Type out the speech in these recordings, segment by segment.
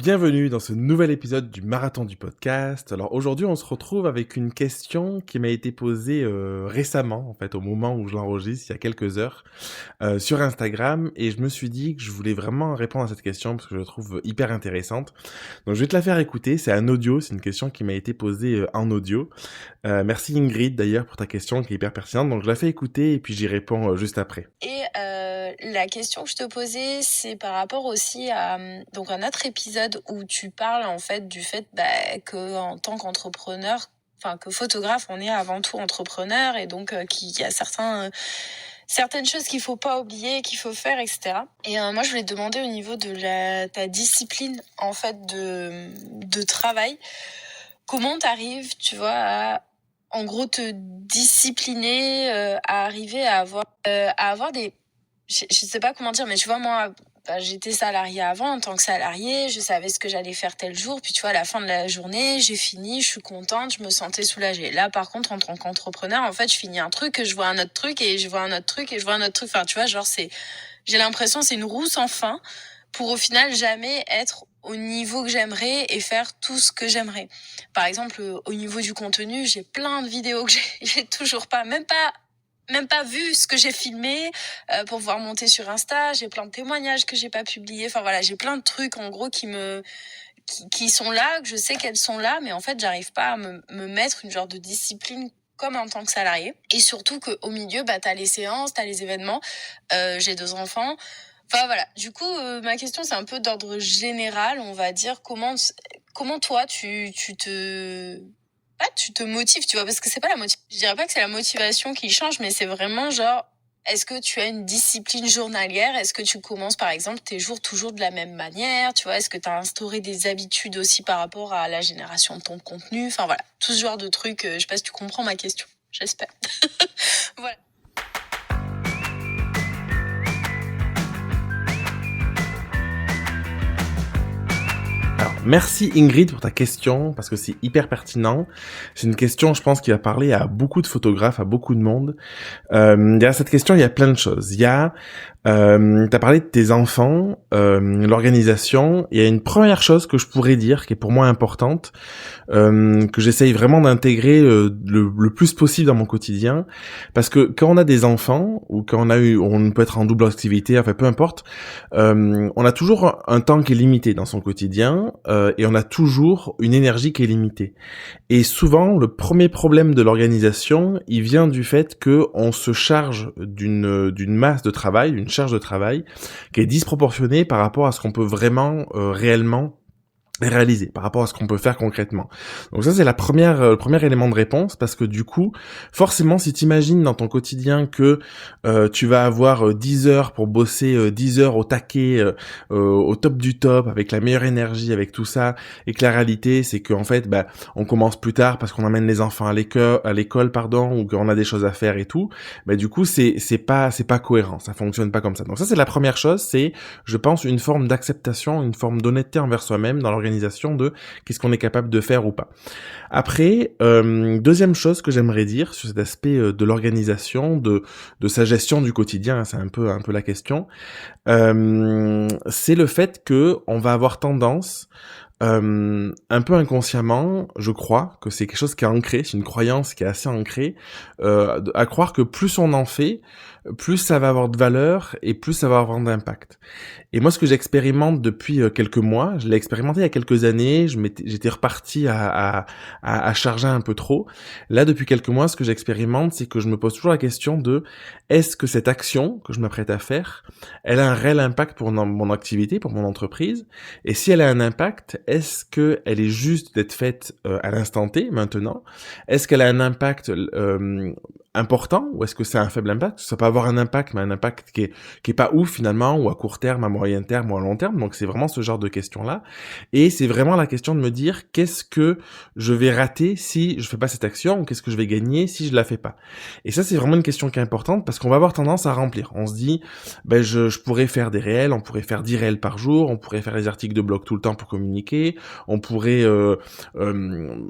Bienvenue dans ce nouvel épisode du Marathon du podcast. Alors aujourd'hui, on se retrouve avec une question qui m'a été posée récemment, en fait, au moment où je l'enregistre, il y a quelques heures, sur Instagram, et je me suis dit que je voulais vraiment répondre à cette question parce que je la trouve hyper intéressante. Donc je vais te la faire écouter, c'est un audio, c'est une question qui m'a été posée en audio. Merci Ingrid d'ailleurs pour ta question qui est hyper pertinente, donc je la fais écouter et puis j'y réponds juste après. Et la question que je te posais, c'est par rapport aussi à donc un autre épisode où tu parles en fait du fait que en tant qu'entrepreneur, enfin que photographe, on est avant tout entrepreneur et donc qu'il y a certaines choses qu'il faut pas oublier, qu'il faut faire, etc. Et moi, je voulais te demander au niveau de ta discipline en fait de travail, comment t'arrives, tu vois, à en gros te discipliner, à arriver à avoir des... Je sais pas comment dire, mais tu vois, moi, j'étais salariée avant. En tant que salariée, je savais ce que j'allais faire tel jour. Puis tu vois, à la fin de la journée, j'ai fini, je suis contente, je me sentais soulagée. Là, par contre, en tant qu'entrepreneur, en fait, je finis un truc, je vois un autre truc, et je vois un autre truc, et je vois un autre truc. Enfin, tu vois, genre, j'ai l'impression c'est une roue sans fin pour au final jamais être au niveau que j'aimerais et faire tout ce que j'aimerais. Par exemple, au niveau du contenu, j'ai plein de vidéos que j'ai toujours pas, même pas vu ce que j'ai filmé pour pouvoir monter sur Insta. J'ai plein de témoignages que j'ai pas publiés. Enfin voilà, j'ai plein de trucs en gros qui sont là, que je sais qu'elles sont là, mais en fait j'arrive pas à me mettre une genre de discipline comme en tant que salarié. Et surtout qu'au milieu, t'as les séances, t'as les événements. J'ai 2 enfants. Enfin voilà, du coup, ma question c'est un peu d'ordre général, on va dire. Comment toi tu te motives, tu vois, parce que c'est pas je dirais pas que c'est la motivation qui change, mais c'est vraiment genre, est-ce que tu as une discipline journalière? Est-ce que tu commences, par exemple, tes jours toujours de la même manière? Tu vois, est-ce que tu as instauré des habitudes aussi par rapport à la génération de ton contenu? Enfin, voilà, tout ce genre de trucs. Je sais pas si tu comprends ma question. J'espère. Voilà. Alors, merci Ingrid pour ta question, parce que c'est hyper pertinent. C'est une question, je pense, qui va parler à beaucoup de photographes, à beaucoup de monde. Derrière cette question, il y a plein de choses. Il y a, t'as parlé de tes enfants, l'organisation. Il y a une première chose que je pourrais dire, qui est pour moi importante, que j'essaye vraiment d'intégrer le plus possible dans mon quotidien, parce que quand on a des enfants, ou quand on peut être en double activité, enfin peu importe, on a toujours un temps qui est limité dans son quotidien, et on a toujours une énergie qui est limitée. Et souvent, le premier problème de l'organisation, il vient du fait que on se charge d'une masse de travail, d'une charge de travail, qui est disproportionnée par rapport à ce qu'on peut vraiment, réellement réaliser, par rapport à ce qu'on peut faire concrètement. Donc ça, c'est le premier élément de réponse, parce que du coup, forcément, si t'imagines dans ton quotidien que tu vas avoir 10 heures pour bosser, 10 heures au taquet, au top du top, avec la meilleure énergie, avec tout ça, et que la réalité, c'est qu'en fait, on commence plus tard parce qu'on emmène les enfants à l'école, pardon, ou qu'on a des choses à faire et tout, du coup, c'est pas cohérent, ça fonctionne pas comme ça. Donc ça, c'est la première chose, c'est, je pense, une forme d'acceptation, une forme d'honnêteté envers soi-même dans l'organisation de qu'est-ce qu'on est capable de faire ou pas. Après, deuxième chose que j'aimerais dire sur cet aspect de l'organisation, de sa gestion du quotidien, hein, c'est un peu la question, c'est le fait que on va avoir tendance, un peu inconsciemment, je crois que c'est quelque chose qui est ancré, c'est une croyance qui est assez ancrée, à croire que plus on en fait, plus ça va avoir de valeur et plus ça va avoir d'impact. Et moi, ce que j'expérimente depuis quelques mois, je l'ai expérimenté il y a quelques années, j'étais reparti à charger un peu trop. Là, depuis quelques mois, ce que j'expérimente, c'est que je me pose toujours la question de est-ce que cette action que je m'apprête à faire, elle a un réel impact pour mon activité, pour mon entreprise? Et si elle a un impact, est-ce que elle est juste d'être faite à l'instant T, maintenant? Est-ce qu'elle a un impact important, ou est-ce que c'est un faible impact? Ça peut avoir un impact, mais un impact qui est pas ouf finalement, ou à court terme, à moyen terme, ou à long terme. Donc c'est vraiment ce genre de questions-là. Et c'est vraiment la question de me dire qu'est-ce que je vais rater si je fais pas cette action, ou qu'est-ce que je vais gagner si je la fais pas. Et ça, c'est vraiment une question qui est importante, parce qu'on va avoir tendance à remplir. On se dit, je pourrais faire des réels, on pourrait faire 10 réels par jour, on pourrait faire des articles de blog tout le temps pour communiquer, on pourrait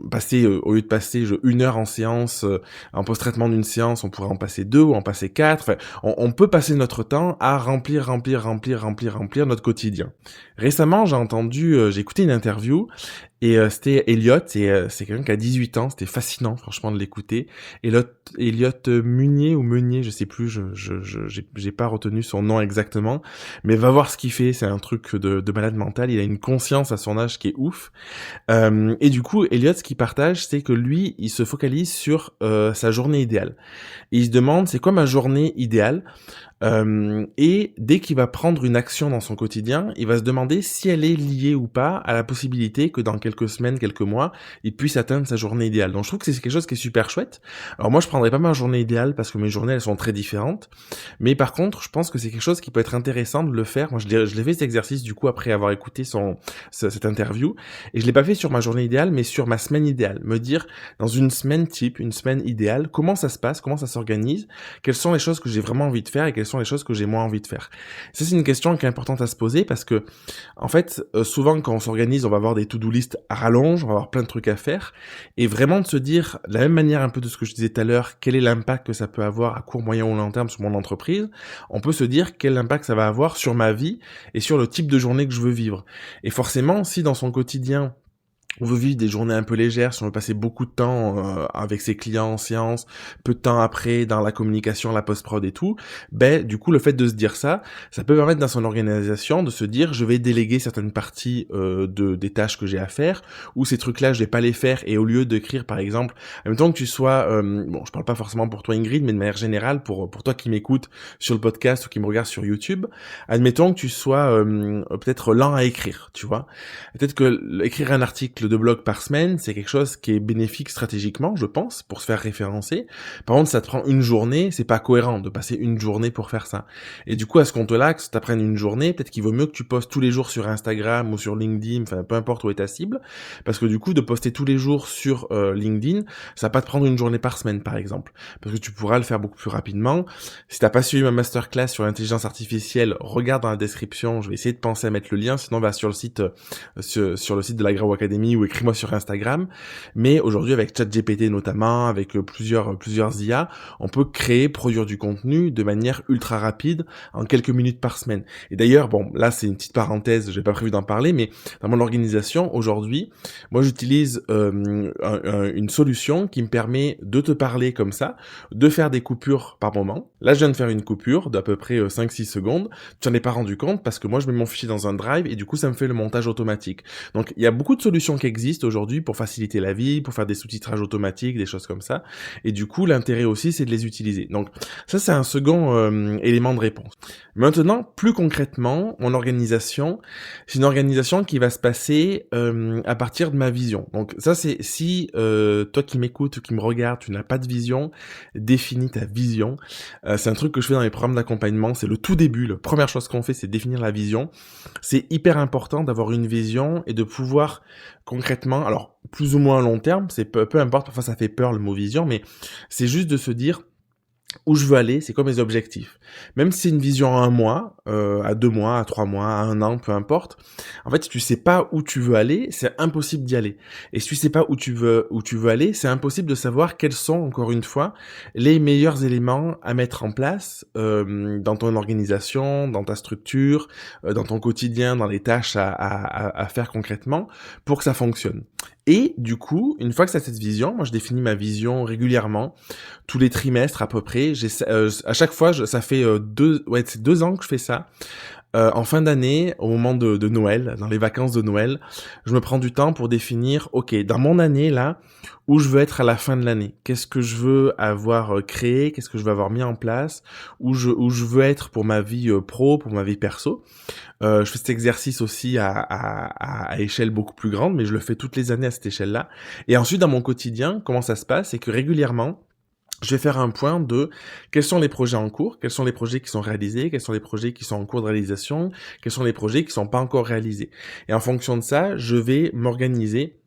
passer, au lieu de passer 1 heure en séance, en post-traitement d'une séance, on pourrait en passer 2 ou en passer 4. Enfin, on peut passer notre temps à remplir notre quotidien. Récemment, j'ai écouté une interview et c'était Elliot, et c'est quelqu'un qui a 18 ans, c'était fascinant franchement de l'écouter. Elliot Meunier, je sais plus, j'ai pas retenu son nom exactement, mais va voir ce qu'il fait, c'est un truc de malade mental, il a une conscience à son âge qui est ouf. Et du coup, Elliot, ce qu'il partage, c'est que lui, il se focalise sur sa journée idéale. Et il se demande, c'est quoi ma journée idéale ? Et dès qu'il va prendre une action dans son quotidien, il va se demander si elle est liée ou pas à la possibilité que dans quelques semaines, quelques mois, il puisse atteindre sa journée idéale. Donc je trouve que c'est quelque chose qui est super chouette. Alors moi je prendrais pas ma journée idéale parce que mes journées elles sont très différentes, mais par contre je pense que c'est quelque chose qui peut être intéressant de le faire. Moi je l'ai fait cet exercice du coup après avoir écouté cette interview, et je l'ai pas fait sur ma journée idéale mais sur ma semaine idéale. Me dire dans une semaine type, une semaine idéale, comment ça se passe, comment ça s'organise, quelles sont les choses que j'ai vraiment envie de faire et quelles sont les choses que j'ai moins envie de faire. Ça, c'est une question qui est importante à se poser parce que, en fait, souvent quand on s'organise, on va avoir des to-do list à rallonge, on va avoir plein de trucs à faire, et vraiment de se dire, de la même manière un peu de ce que je disais tout à l'heure, quel est l'impact que ça peut avoir à court, moyen ou long terme sur mon entreprise, on peut se dire quel impact ça va avoir sur ma vie et sur le type de journée que je veux vivre. Et forcément, si dans son quotidien, on veut vivre des journées un peu légères, si on veut passer beaucoup de temps avec ses clients en séance, peu de temps après dans la communication, la post-prod et tout, du coup le fait de se dire ça peut permettre dans son organisation de se dire je vais déléguer certaines parties des tâches que j'ai à faire, ou ces trucs-là je vais pas les faire, et au lieu d'écrire par exemple, en même temps que tu sois, je parle pas forcément pour toi Ingrid, mais de manière générale pour toi qui m'écoutes sur le podcast ou qui me regarde sur YouTube, admettons que tu sois peut-être lent à écrire, tu vois, peut-être que écrire un article de blog par semaine, c'est quelque chose qui est bénéfique stratégiquement, je pense, pour se faire référencer. Par contre, ça te prend une journée, c'est pas cohérent de passer une journée pour faire ça. Et du coup, à ce compte-là, que ça t'apprenne une journée, peut-être qu'il vaut mieux que tu postes tous les jours sur Instagram ou sur LinkedIn, enfin, peu importe où est ta cible, parce que du coup, de poster tous les jours sur LinkedIn, ça va pas te prendre une journée par semaine, par exemple. Parce que tu pourras le faire beaucoup plus rapidement. Si t'as pas suivi ma masterclass sur l'intelligence artificielle, regarde dans la description, je vais essayer de penser à mettre le lien, sinon va sur le site de la Grau Academy ou écris-moi sur Instagram. Mais aujourd'hui, avec ChatGPT notamment, avec plusieurs IA, on peut produire du contenu de manière ultra rapide en quelques minutes par semaine. Et d'ailleurs, bon, là c'est une petite parenthèse, j'ai pas prévu d'en parler, mais dans mon organisation aujourd'hui, moi j'utilise une solution qui me permet de te parler comme ça, de faire des coupures par moment. Là, je viens de faire une coupure d'à peu près 5-6 secondes. Tu n'en es pas rendu compte parce que moi je mets mon fichier dans un drive et du coup ça me fait le montage automatique. Donc il y a beaucoup de solutions qui existent aujourd'hui pour faciliter la vie, pour faire des sous-titrages automatiques, des choses comme ça. Et du coup, l'intérêt aussi, c'est de les utiliser. Donc ça, c'est un second élément de réponse. Maintenant, plus concrètement, mon organisation, c'est une organisation qui va se passer à partir de ma vision. Donc ça, c'est si toi qui m'écoutes, qui me regardes, tu n'as pas de vision, définis ta vision. C'est un truc que je fais dans les programmes d'accompagnement. C'est le tout début. La première chose qu'on fait, c'est définir la vision. C'est hyper important d'avoir une vision et de pouvoir concrètement, alors plus ou moins à long terme, c'est peu importe, parfois ça fait peur le mot vision, mais c'est juste de se dire où je veux aller, c'est quoi mes objectifs. Même si c'est une vision à 1 mois, à 2 mois, à 3 mois, à 1 an, peu importe. En fait, si tu sais pas où tu veux aller, c'est impossible d'y aller. Et si tu sais pas où tu veux aller, c'est impossible de savoir quels sont, encore une fois, les meilleurs éléments à mettre en place dans ton organisation, dans ta structure, dans ton quotidien, dans les tâches à faire concrètement pour que ça fonctionne. Et du coup, une fois que tu as cette vision, moi je définis ma vision régulièrement, tous les trimestres à peu près. À chaque fois, ça fait 2 ans que je fais ça. En fin d'année, au moment de Noël, dans les vacances de Noël, je me prends du temps pour définir, ok, dans mon année là, où je veux être à la fin de l'année. Qu'est-ce que je veux avoir créé, qu'est-ce que je veux avoir mis en place, où je veux être pour ma vie pro, pour ma vie perso. Je fais cet exercice aussi à échelle beaucoup plus grande, mais je le fais toutes les années à cette échelle-là. Et ensuite, dans mon quotidien, comment ça se passe, c'est que régulièrement, je vais faire un point de quels sont les projets en cours, quels sont les projets qui sont réalisés, quels sont les projets qui sont en cours de réalisation, quels sont les projets qui sont pas encore réalisés. Et en fonction de ça, je vais m'organiser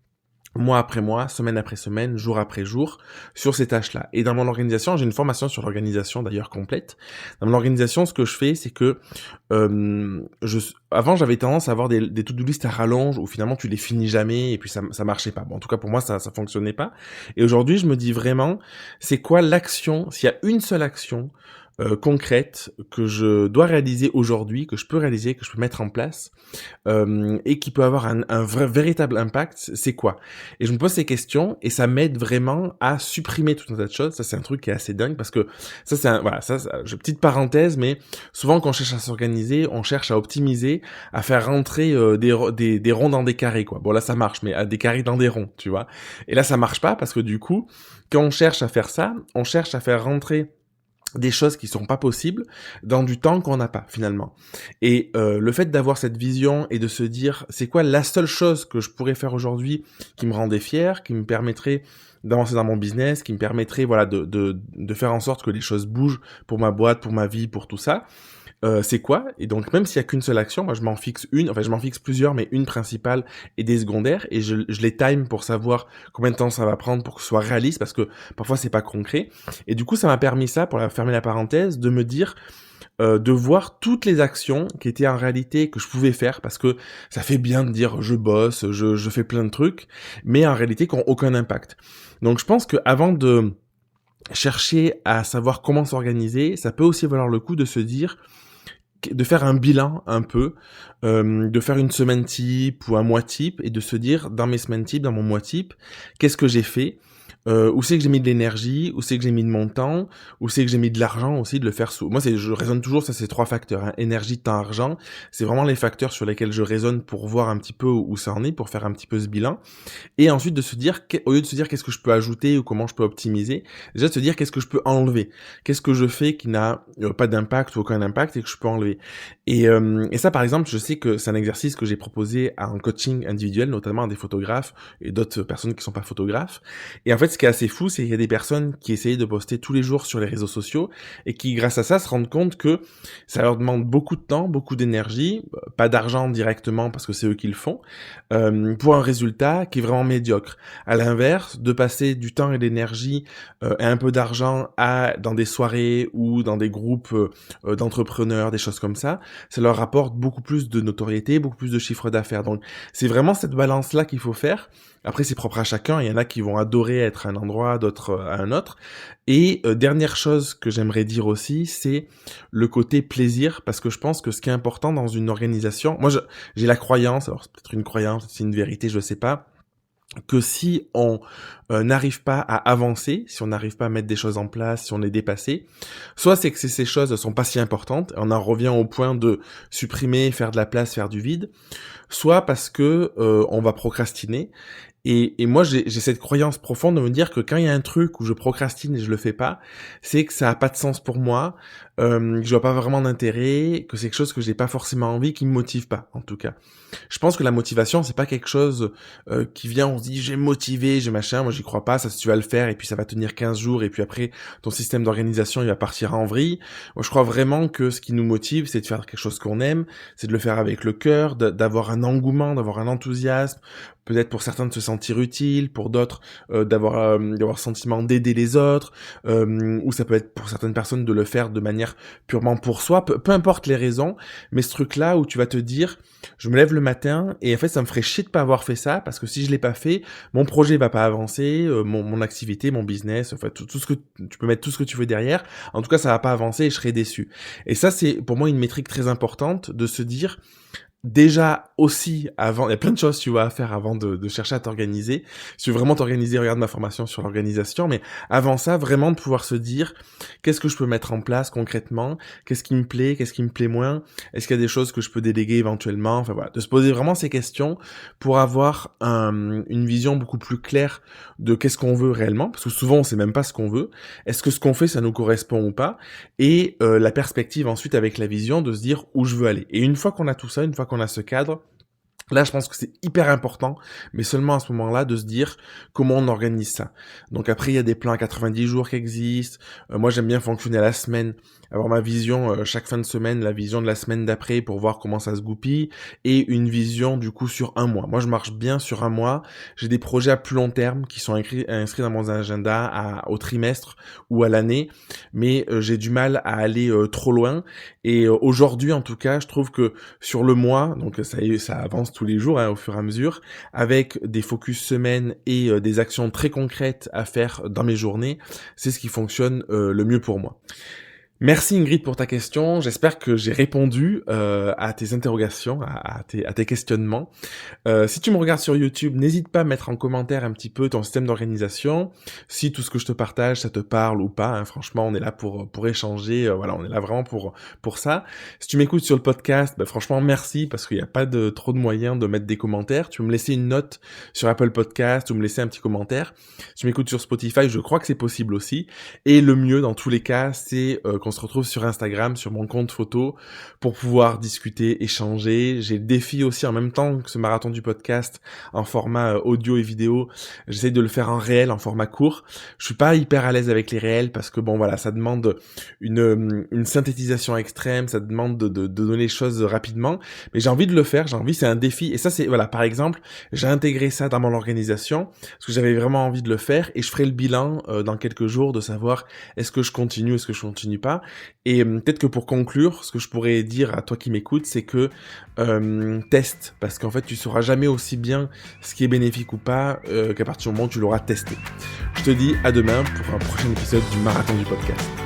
mois après mois, semaine après semaine, jour après jour, sur ces tâches-là. Et dans mon organisation, j'ai une formation sur l'organisation d'ailleurs complète. Dans mon organisation, ce que je fais, c'est que avant, j'avais tendance à avoir des to-do list à rallonge où finalement tu les finis jamais et puis ça marchait pas. Bon, en tout cas pour moi, ça fonctionnait pas. Et aujourd'hui, je me dis vraiment, c'est quoi l'action, s'il y a une seule action concrète que je dois réaliser aujourd'hui, que je peux réaliser, que je peux mettre en place, et qui peut avoir un vrai, véritable impact, c'est quoi? Et je me pose ces questions et ça m'aide vraiment à supprimer tout un tas de choses. Ça, c'est un truc qui est assez dingue parce que ça, voilà, petite parenthèse, mais souvent quand on cherche à s'organiser, on cherche à optimiser, à faire rentrer des ronds dans des carrés, quoi. Bon, là, ça marche, mais à des carrés dans des ronds, tu vois. Et là, ça marche pas parce que du coup, quand on cherche à faire ça, on cherche à faire rentrer des choses qui sont pas possibles dans du temps qu'on n'a pas finalement. Et le fait d'avoir cette vision et de se dire c'est quoi la seule chose que je pourrais faire aujourd'hui qui me rendait fier, qui me permettrait d'avancer dans mon business, qui me permettrait voilà de faire en sorte que les choses bougent pour ma boîte, pour ma vie, pour tout ça. C'est quoi? Et donc même s'il y a qu'une seule action, moi je m'en fixe une, enfin je m'en fixe plusieurs, mais une principale et des secondaires, et je les time pour savoir combien de temps ça va prendre pour que ce soit réaliste, parce que parfois c'est pas concret. Et du coup ça m'a permis ça, pour fermer la parenthèse, de me dire de voir toutes les actions qui étaient en réalité que je pouvais faire, parce que ça fait bien de dire je bosse, je fais plein de trucs, mais en réalité qui n'ont aucun impact. Donc je pense que avant de chercher à savoir comment s'organiser, ça peut aussi valoir le coup de se dire de faire un bilan un peu, de faire une semaine type ou un mois type et de se dire dans mes semaines type, dans mon mois type, qu'est-ce que j'ai fait, où c'est que j'ai mis de l'énergie, où c'est que j'ai mis de mon temps, où c'est que j'ai mis de l'argent aussi, de le faire sous. Moi, je raisonne toujours, ça c'est 3 facteurs, hein. Énergie, temps, argent. C'est vraiment les facteurs sur lesquels je raisonne pour voir un petit peu où ça en est, pour faire un petit peu ce bilan. Et ensuite de se dire, au lieu de se dire qu'est-ce que je peux ajouter ou comment je peux optimiser, déjà de se dire qu'est-ce que je peux enlever. Qu'est-ce que je fais qui n'a pas d'impact ou aucun impact et que je peux enlever. Et ça, par exemple, je sais que c'est un exercice que j'ai proposé en coaching individuel, notamment à des photographes et d'autres personnes qui sont pas photographes. Et en fait, ce qui est assez fou, c'est qu'il y a des personnes qui essayaient de poster tous les jours sur les réseaux sociaux et qui, grâce à ça, se rendent compte que ça leur demande beaucoup de temps, beaucoup d'énergie, pas d'argent directement parce que c'est eux qui le font, pour un résultat qui est vraiment médiocre. À l'inverse, de passer du temps et de l'énergie et un peu d'argent dans des soirées ou dans des groupes d'entrepreneurs, des choses comme ça leur rapporte beaucoup plus de notoriété, beaucoup plus de chiffre d'affaires. Donc c'est vraiment cette balance-là qu'il faut faire. Après, c'est propre à chacun. Il y en a qui vont adorer être à un endroit, d'autres à un autre. Et dernière chose que j'aimerais dire aussi, c'est le côté plaisir, parce que je pense que ce qui est important dans une organisation, moi j'ai la croyance, alors c'est peut-être une croyance, c'est une vérité, je sais pas, que si on n'arrive pas à avancer, si on n'arrive pas à mettre des choses en place, si on est dépassé, soit c'est que ces choses ne sont pas si importantes, on en revient au point de supprimer, faire de la place, faire du vide, soit parce que on va procrastiner. Et moi, j'ai cette croyance profonde de me dire que quand il y a un truc où je procrastine et je le fais pas, c'est que ça a pas de sens pour moi, que je vois pas vraiment d'intérêt, que c'est quelque chose que j'ai pas forcément envie, qui me motive pas, en tout cas. Je pense que la motivation, c'est pas quelque chose qui vient, on se dit j'ai motivé, j'ai machin, moi j'y crois pas, ça tu vas le faire et puis ça va tenir 15 jours et puis après ton système d'organisation il va partir en vrille. Moi je crois vraiment que ce qui nous motive, c'est de faire quelque chose qu'on aime, c'est de le faire avec le cœur, d'avoir un engouement, d'avoir un enthousiasme, peut-être pour certains de se sentir utile, pour d'autres d'avoir le sentiment d'aider les autres, ou ça peut être pour certaines personnes de le faire de manière purement pour soi, peu importe les raisons, mais ce truc-là où tu vas te dire, je me lève le matin et en fait ça me ferait chier de pas avoir fait ça, parce que si je l'ai pas fait, mon projet va pas avancer, mon activité, mon business, enfin tout ce que tu peux mettre tout ce que tu veux derrière, en tout cas ça va pas avancer et je serai déçu. Et ça c'est pour moi une métrique très importante de se dire, déjà aussi avant, il y a plein de choses tu vois à faire avant de chercher à t'organiser. Si tu veux vraiment t'organiser, regarde ma formation sur l'organisation, mais avant ça, vraiment de pouvoir se dire qu'est-ce que je peux mettre en place concrètement, qu'est-ce qui me plaît moins, est-ce qu'il y a des choses que je peux déléguer éventuellement, enfin voilà, de se poser vraiment ces questions pour avoir une vision beaucoup plus claire de qu'est-ce qu'on veut réellement, parce que souvent on sait même pas ce qu'on veut, est-ce que ce qu'on fait ça nous correspond ou pas, et la perspective ensuite avec la vision de se dire où je veux aller. Et une fois qu'on a tout ça, une fois qu'on a ce cadre, Là, je pense que c'est hyper important, mais seulement à ce moment-là, de se dire comment on organise ça. Donc après, il y a des plans à 90 jours qui existent. Moi, j'aime bien fonctionner à la semaine, avoir ma vision chaque fin de semaine, la vision de la semaine d'après pour voir comment ça se goupille, et une vision du coup sur un mois. Moi, je marche bien sur un mois. J'ai des projets à plus long terme qui sont inscrits dans mon agenda au trimestre ou à l'année, mais j'ai du mal à aller trop loin. Et aujourd'hui, en tout cas, je trouve que sur le mois, donc ça avance tous les jours au fur et à mesure, avec des focus semaines et des actions très concrètes à faire dans mes journées, c'est ce qui fonctionne le mieux pour moi. Merci Ingrid pour ta question, j'espère que j'ai répondu à tes interrogations, à tes questionnements. Si tu me regardes sur YouTube, n'hésite pas à mettre en commentaire un petit peu ton système d'organisation, si tout ce que je te partage, ça te parle ou pas. Franchement, on est là pour échanger, voilà, on est là vraiment pour ça. Si tu m'écoutes sur le podcast, franchement, merci, parce qu'il n'y a pas trop de moyens de mettre des commentaires. Tu peux me laisser une note sur Apple Podcast ou me laisser un petit commentaire. Si tu m'écoutes sur Spotify, je crois que c'est possible aussi. Et le mieux, dans tous les cas, c'est qu'on se retrouve sur Instagram, sur mon compte photo, pour pouvoir discuter, échanger. J'ai le défi aussi en même temps que ce marathon du podcast en format audio et vidéo. J'essaye de le faire en réel, en format court. Je suis pas hyper à l'aise avec les réels parce que bon voilà, ça demande une synthétisation extrême, ça demande de donner les choses rapidement. Mais j'ai envie de le faire, c'est un défi. Et ça c'est, voilà, par exemple, j'ai intégré ça dans mon organisation parce que j'avais vraiment envie de le faire et je ferai le bilan dans quelques jours de savoir est-ce que je continue, est-ce que je continue pas. Et peut-être que pour conclure, ce que je pourrais dire à toi qui m'écoutes, c'est que teste, parce qu'en fait tu sauras jamais aussi bien ce qui est bénéfique ou pas qu'à partir du moment où tu l'auras testé. Je te dis à demain pour un prochain épisode du Marathon du podcast.